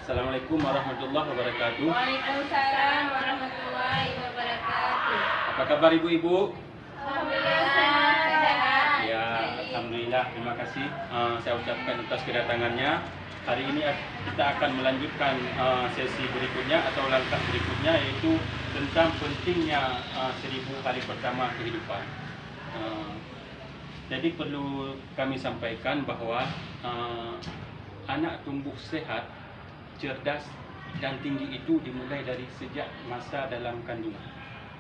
Assalamualaikum warahmatullahi wabarakatuh. Waalaikumsalam warahmatullahi wabarakatuh. Apa kabar ibu-ibu? Alhamdulillah sehat. Ya, alhamdulillah. Terima kasih. Saya ucapkan atas kedatangannya. Hari ini kita akan melanjutkan sesi berikutnya atau langkah berikutnya, yaitu tentang pentingnya 1000 hari pertama kehidupan. Jadi perlu kami sampaikan bahwa anak tumbuh sehat, cerdas dan tinggi itu dimulai dari sejak masa dalam kandungan.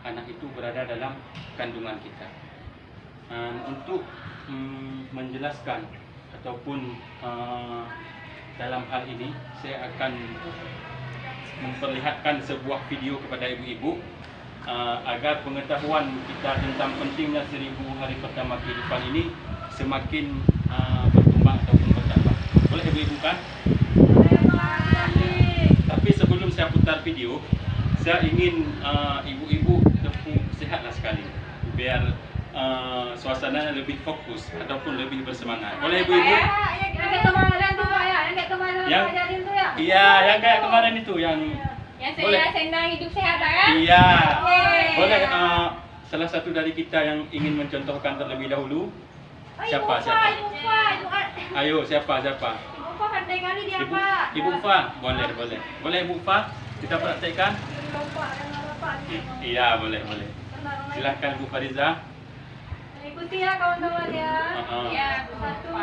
Anak itu berada dalam kandungan kita. Untuk menjelaskan ataupun dalam hal ini saya akan memperlihatkan sebuah video kepada ibu-ibu agar pengetahuan kita tentang pentingnya 1000 hari pertama kehidupan ini semakin berkembang ataupun bertambah. Boleh ibu-ibu kan? Tapi sebelum saya putar video, saya ingin ibu-ibu tepuk sehatlah sekali, biar suasananya lebih fokus ataupun lebih bersemangat. Boleh ibu-ibu? Yang kemarin tuh Pak ya, yang kemarin Yang- Pak Jadin tuh ya. Iya, yang kayak kemarin itu, yang boleh. Saya senang hidup sehat kan? Iya. Yeay. Boleh salah satu dari kita yang ingin mencontohkan terlebih dahulu. Siapa? Ayo, siapa? Ibu Pak pandai kali dia Ibu, Pak. Ibu Fa, boleh. Boleh Ibu Fa, kita praktekkan? Iya, boleh. Silahkan Bu Fariza. Ikuti ya kawan-kawan ya. Ya, 1, 2,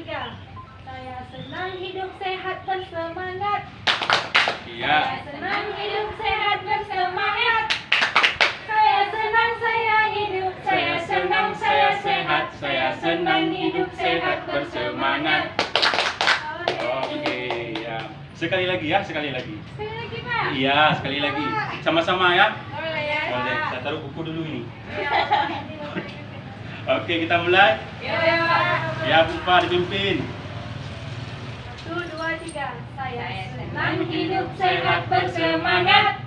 3. Saya senang hidup sehat bersemangat. Iya. Saya senang hidup sehat bersemangat. Saya senang saya hidup. Saya senang saya sehat. Saya senang hidup sehat bersemangat. Oke, ya. Sekali lagi. Sekali lagi Pak. Iya, sekali lagi. Sama-sama ya. Boleh ya. Boleh. Saya taruh buku dulu ini. Ya. Oke, kita mulai. Ya Pak. Ya, Bu Fa dipimpin. 1, 2, 3. Saya senang hidup sehat bersemangat.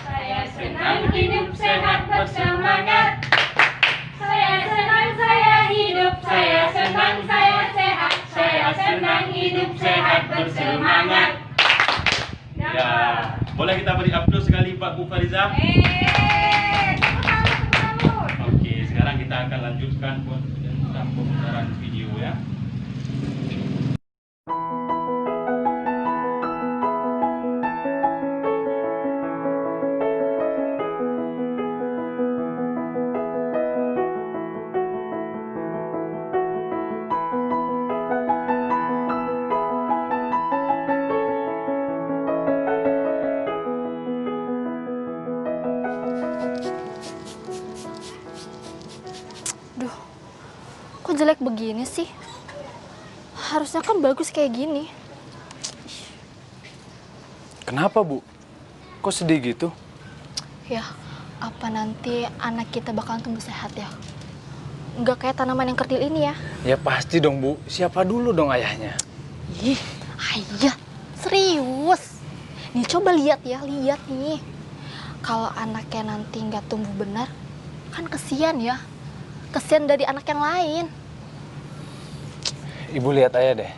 Saya senang hidup sehat bersemangat. Saya senang saya hidup. Saya senang saya sehat. Saya senang hidup sehat bersemangat. Ya. Boleh kita beri aplaus sekali Pak Bu Fariza? Tepuk tangan. Oke, sekarang kita akan lanjutkan tentang pemutaran video ya. Duh, kok jelek begini sih? Harusnya kan bagus kayak gini. Kenapa, Bu? Kok sedih gitu? Ya, apa nanti anak kita bakalan tumbuh sehat ya? Nggak kayak tanaman yang kerdil ini ya? Ya pasti dong, Bu. Siapa dulu dong ayahnya? Ih, ayah, serius. Nih coba lihat nih. Kalau anaknya nanti nggak tumbuh benar, kan kesian ya. Kesian dari anak yang lain. Ibu lihat ayah deh.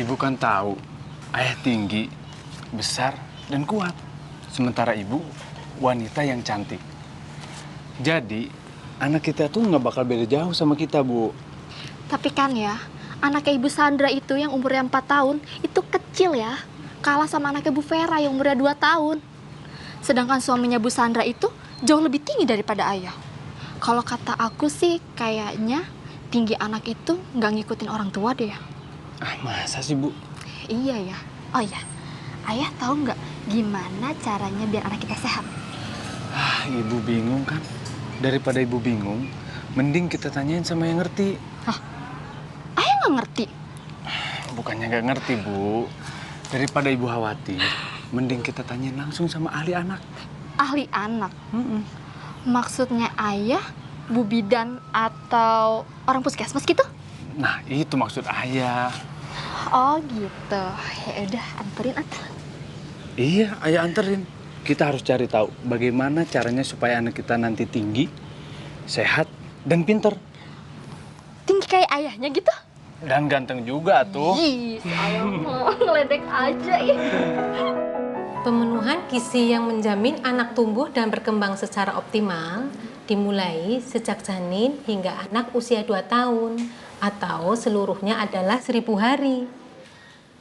Ibu kan tahu, ayah tinggi, besar, dan kuat. Sementara ibu, wanita yang cantik. Jadi, anak kita tuh nggak bakal beda jauh sama kita, Bu. Tapi kan ya, anaknya Ibu Sandra itu yang umurnya 4 tahun, itu kecil ya. Kalah sama anaknya Bu Vera yang umurnya 2 tahun. Sedangkan suaminya Bu Sandra itu jauh lebih tinggi daripada ayah. Kalau kata aku sih kayaknya tinggi anak itu nggak ngikutin orang tua deh ya. Ah, masa sih, Bu? Iya ya. Oh iya, ayah tahu nggak gimana caranya biar anak kita sehat? Ah, ibu bingung kan? Daripada ibu bingung, mending kita tanyain sama yang ngerti. Ayah nggak ngerti. Bukannya nggak ngerti, Bu. Daripada ibu khawatir, mending kita tanyain langsung sama ahli anak. Ahli anak. Maksudnya ayah, bu bidan atau orang puskesmas gitu? Nah, itu maksud ayah. Oh gitu. Ya udah, anterin atau? Iya, ayah anterin. Kita harus cari tahu bagaimana caranya supaya anak kita nanti tinggi, sehat, dan pinter. Tinggi kayak ayahnya gitu. Dan ganteng juga tuh. Ih, ayah mah ngeledek aja ya. Pemenuhan gizi yang menjamin anak tumbuh dan berkembang secara optimal dimulai sejak janin hingga anak usia 2 tahun atau seluruhnya adalah 1000 hari.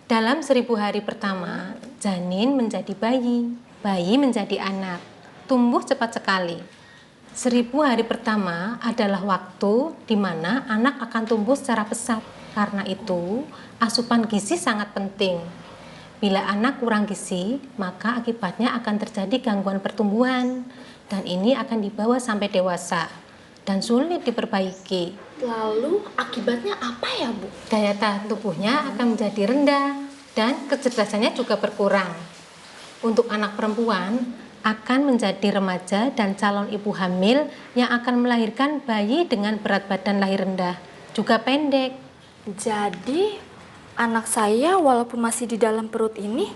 Dalam 1000 hari pertama, janin menjadi bayi, bayi menjadi anak, tumbuh cepat sekali. 1000 hari pertama adalah waktu di mana anak akan tumbuh secara pesat. Karena itu, asupan gizi sangat penting. Bila anak kurang gizi, maka akibatnya akan terjadi gangguan pertumbuhan, dan ini akan dibawa sampai dewasa dan sulit diperbaiki. Lalu akibatnya apa ya, Bu? Daya tahan tubuhnya akan menjadi rendah dan kecerdasannya juga berkurang. Untuk anak perempuan, akan menjadi remaja dan calon ibu hamil yang akan melahirkan bayi dengan berat badan lahir rendah, juga pendek. Jadi, anak saya walaupun masih di dalam perut ini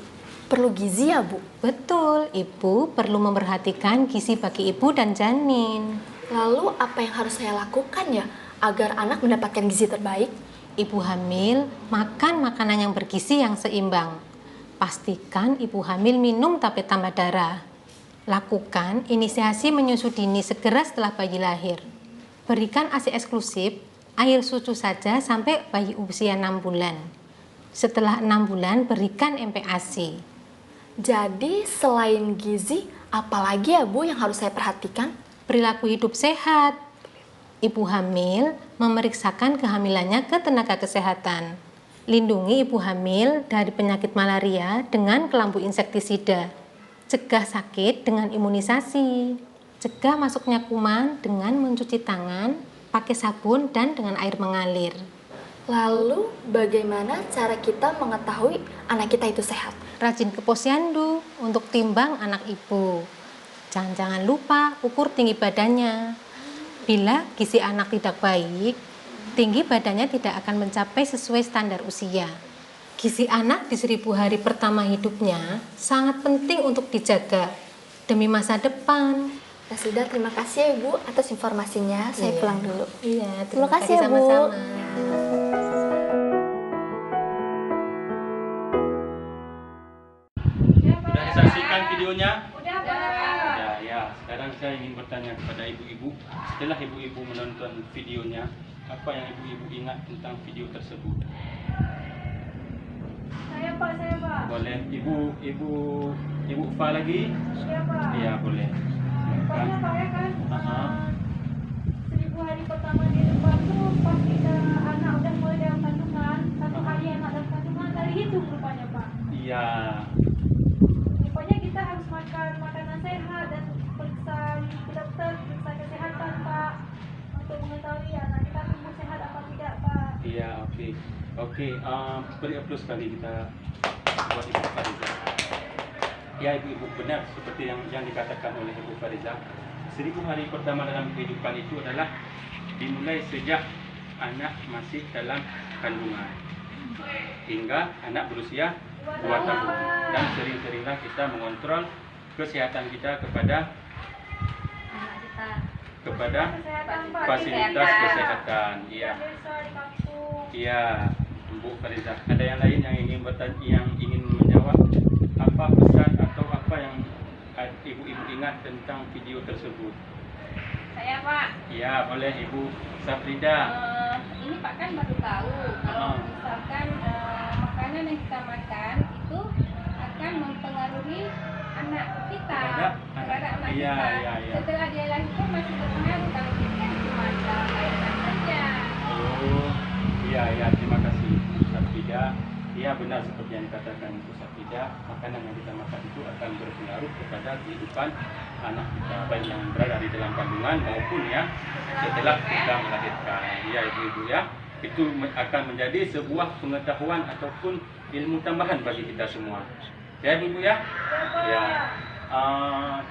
perlu gizi ya, Bu? Betul, ibu perlu memperhatikan gizi bagi ibu dan janin. Lalu apa yang harus saya lakukan ya agar anak mendapatkan gizi terbaik? Ibu hamil makan makanan yang bergizi yang seimbang. Pastikan ibu hamil minum tablet tambah darah. Lakukan inisiasi menyusu dini segera setelah bayi lahir. Berikan ASI eksklusif, air susu saja sampai bayi usia 6 bulan. Setelah 6 bulan berikan MPASI. Jadi selain gizi, apalagi ya Bu yang harus saya perhatikan? Perilaku hidup sehat. Ibu hamil memeriksakan kehamilannya ke tenaga kesehatan. Lindungi ibu hamil dari penyakit malaria dengan kelambu insektisida. Cegah sakit dengan imunisasi. Cegah masuknya kuman dengan mencuci tangan, pakai sabun dan dengan air mengalir. Lalu bagaimana cara kita mengetahui anak kita itu sehat? Rajin ke posyandu untuk timbang anak ibu. Jangan lupa ukur tinggi badannya. Bila gizi anak tidak baik, tinggi badannya tidak akan mencapai sesuai standar usia. Gizi anak di 1000 hari pertama hidupnya sangat penting untuk dijaga demi masa depan. Ya sudah, terima kasih ya Bu atas informasinya. Saya pulang dulu. Iya, Terima kasih ya, Bu. sama-sama. Sudah disaksikan videonya? Udah, Pak. Ya. Sekarang saya ingin bertanya kepada ibu-ibu. Setelah ibu-ibu menonton videonya, apa yang ibu-ibu ingat tentang video tersebut? Saya, Pak. Boleh ibu Fa lagi? Iya, Pak. Iya, boleh. Pokoknya Pak ya kan, Aha. 1000 hari pertama di depan tuh pas kita anak udah mulai dalam kandungan, 1 kali anak dalam kandungan dari hitung rupanya Pak. Iya. Rupanya kita harus makan makanan sehat dan periksa ke dokter, periksa kesehatan Pak, untuk mengetahui anak kita tumbuh sehat apa tidak Pak. Iya, oke. Beri aplaus kali kita buat Ibu Fariza. Ya, ibu benar seperti yang dikatakan oleh Ibu Fariza. 1000 hari pertama dalam kehidupan itu adalah dimulai sejak anak masih dalam kandungan hingga anak berusia 2 tahun. Dan sering-seringlah kita mengontrol kesehatan kita kepada Kesehatan Pak. fasilitas kesehatan. Iya. Desa di kampung. Iya, Bu Fariza. Ada yang lain yang ingin bertanya, yang ingin menjawab apa pesan atau apa yang ibu-ibu ingat tentang video tersebut? Saya Pak, Iya, boleh Ibu Safrida. ini Pak kan baru tahu kalau misalkan makanan yang kita makan itu akan mempengaruhi anak kita, terhadap anak Iya, kita. iya. Setelah dia lahir pun masih berpengaruh kalau kita cuma airnya saja. Oh, iya, terima kasih Bu Safrida. Iya, benar seperti yang dikatakan Bu Safrida, makanan yang kita makan itu akan berpengaruh kepada kehidupan anak kita, baik yang berada di dalam kandungan maupun ya setelah kita melahirkan. Ya, ibu-ibu ya, itu akan menjadi sebuah pengetahuan ataupun ilmu tambahan bagi kita semua. Ya, ibu ya. Ya.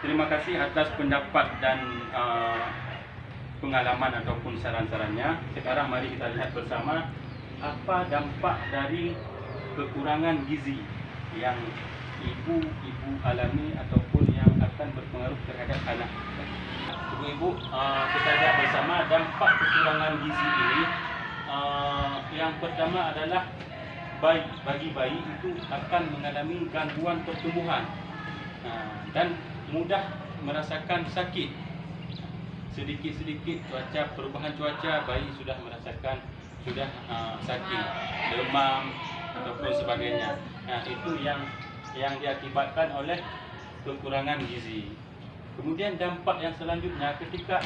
Terima kasih atas pendapat dan pengalaman ataupun saran-sarannya. Sekarang mari kita lihat bersama apa dampak dari kekurangan gizi yang ibu-ibu alami ataupun yang akan berpengaruh terhadap anak. Ibu-ibu, kita lihat bersama dampak kekurangan gizi ini yang pertama adalah bagi bayi itu akan mengalami gangguan pertumbuhan dan mudah merasakan sakit. Sedikit-sedikit perubahan cuaca, bayi sudah merasakan sakit, demam ataupun sebagainya. Itu yang diakibatkan oleh kekurangan gizi. Kemudian dampak yang selanjutnya, ketika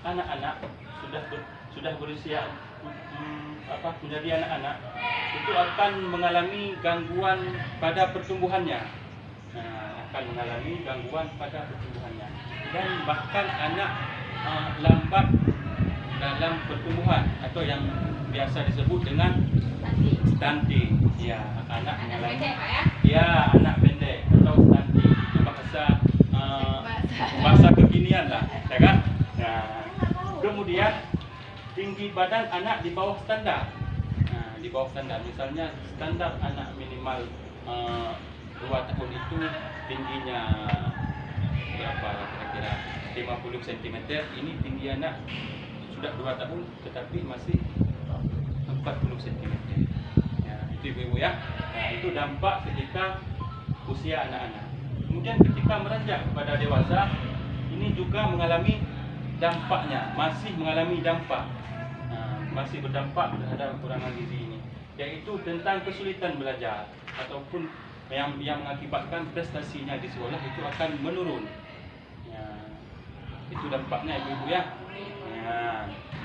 anak-anak sudah berusia menjadi anak-anak, itu akan mengalami gangguan pada pertumbuhannya. Dan bahkan anak lambat dalam pertumbuhan atau yang biasa disebut dengan stunting. Ya, anak mengalami anak pendek atau stunting. Itu bahasa kekinian lah, ya kan? Kemudian tinggi badan anak di bawah standar. Di bawah standar, misalnya standar anak minimal 2 tahun itu tingginya berapa kira-kira 50 cm. Ini tinggi anak sudah 2 tahun tetapi masih 40 cm. Ya, itu ibu-ibu ya. Itu dampak ketika usia anak-anak. Kemudian ketika meranjak kepada dewasa, ini juga mengalami dampaknya, masih mengalami dampak, masih berdampak terhadap kekurangan gizi ini, yaitu tentang kesulitan belajar ataupun yang mengakibatkan prestasinya di sekolah itu akan menurun. Ya, itu dampaknya ibu-ibu ya.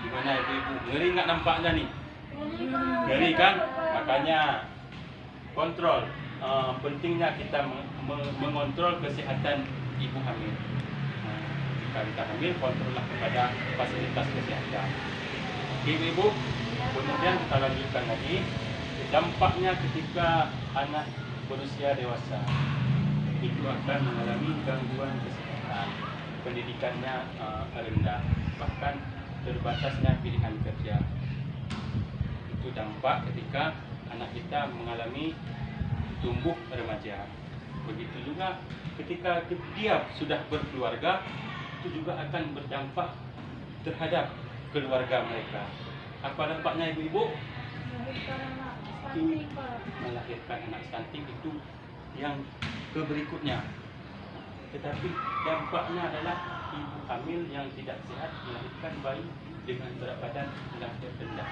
Gimana ibu-ibu? Ngeri nggak nampaknya nih? Ngeri kan? Makanya kontrol. Pentingnya kita mengontrol kesehatan ibu hamil. Jika kita hamil, kontrollah kepada fasilitas kesehatan. Ibu-ibu, kemudian kita lanjutkan lagi. Dampaknya ketika anak berusia dewasa itu akan mengalami gangguan kesehatan, pendidikannya rendah, bahkan terbatasnya pilihan kerja. Itu dampak ketika anak kita mengalami tumbuh remaja. Begitu juga ketika dia sudah berkeluarga, itu juga akan berdampak terhadap keluarga mereka. Apa dampaknya ibu-ibu? Melahirkan anak stunting itu yang berikutnya. Tetapi dampaknya adalah ibu hamil yang tidak sehat melahirkan bayi dengan berat badan lahir rendah.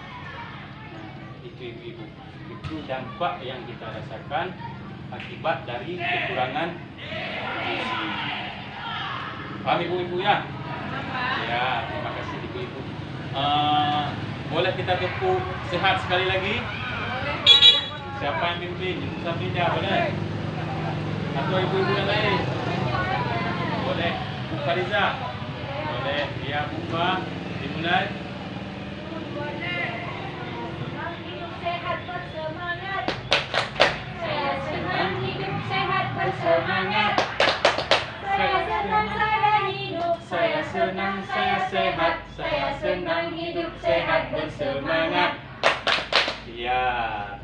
Itu ibu-ibu. Itu dampak yang kita rasakan akibat dari kekurangan gizi. Paham ibu-ibu ya? Ya, terima kasih ibu-ibu. Boleh kita tepuk sehat sekali lagi? Siapa yang pimpin? Ibu Sabrina boleh? Atau ibu-ibu yang lain? Boleh. Bu Fariza? Boleh. Ya, buka. Dimulai. Sehat bersemangat. Saya senang hidup sehat bersemangat. Saya senang saya hidup. Saya senang saya sehat. Saya senang hidup sehat bersemangat. Ya,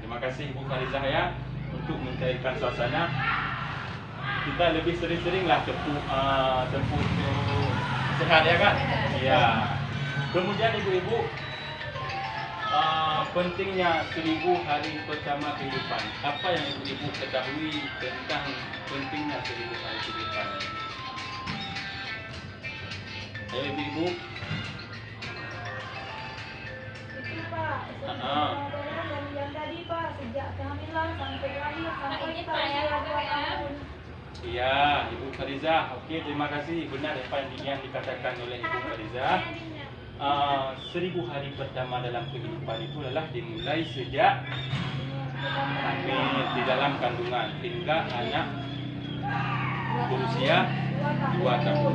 terima kasih Bu Fariza ya untuk mencairkan suasana. Kita lebih sering-seringlah tepuk sehat ya kan? Ya. Kemudian ibu-ibu, pentingnya 1000 hari pertama kehidupan. Apa yang ibu-ibu ketahui tentang pentingnya 1000 hari kehidupan? Ayo ibu-ibu. Itu Pak, yang tadi Pak, sejak kehamilan sampai lahir sampai kita usia 2 tahun. Iya, Ibu Fariza. Oke, terima kasih. Benar apa yang dikatakan oleh Ibu Fariza. 1000 hari pertama dalam kehidupan itu adalah dimulai sejak hamil di dalam kandungan hingga anak berusia 2 tahun.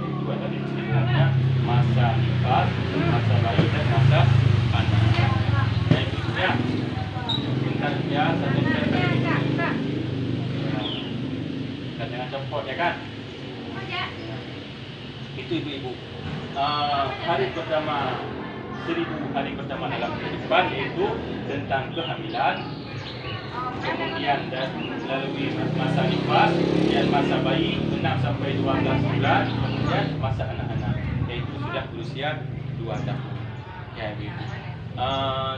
Itu adalah istilahnya masa nifas, masa bayi dan masa anak. Ya, itu ya. Bentar ya, satu menit. Dan jangan copot ya kan? Itu ibu-ibu. Hari pertama 1000 hari pertama dalam kehidupan yaitu tentang kehamilan, kemudian dan melalui masa nifas, kemudian masa bayi 6 sampai 12 bulan, kemudian masa anak-anak yaitu sudah berusia 2 tahun. Ya ibu.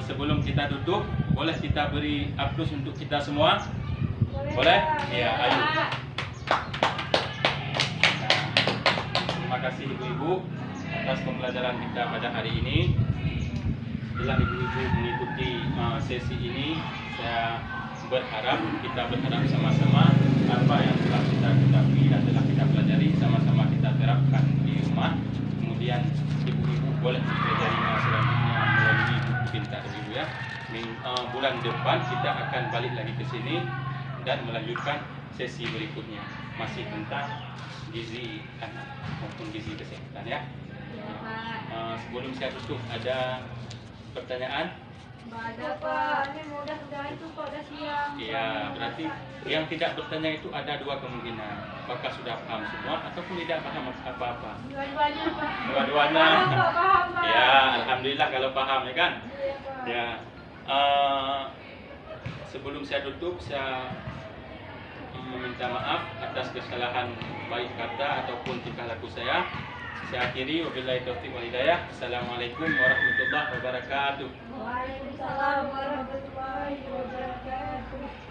Sebelum kita tutup, boleh kita beri aplaus untuk kita semua? Boleh? Ya, ayo. Nah, terima kasih ibu-ibu atas pembelajaran kita pada hari ini. Setelah ibu-ibu mengikuti sesi ini, saya kita berharap sama-sama apa yang telah kita ketahui dan telah kita pelajari sama-sama kita terapkan di rumah. Kemudian ibu-ibu boleh mempelajarinya selanjutnya melalui buku pintar ibu ya. Bulan depan kita akan balik lagi ke sini dan melanjutkan sesi berikutnya, masih tentang gizi anak maupun gizi kesehatan ya. Sebelum saya tutup, ada pertanyaan? Ada Pak, ini udah itu Pak, udah siang. Iya, berarti yang tidak bertanya itu ada dua kemungkinan. Apakah sudah paham semua ataupun tidak paham apa-apa? Dua-duanya Pak. Dua-duanya. Paham Pak. Ya, alhamdulillah kalau paham ya kan. Iya Pak. Ya. Sebelum saya tutup, saya meminta maaf atas kesalahan baik kata ataupun tingkah laku saya. Saya akhiri, wabillahi taufiq wal hidayah. Assalamualaikum warahmatullahi wabarakatuh. Waalaikumsalam warahmatullahi wabarakatuh.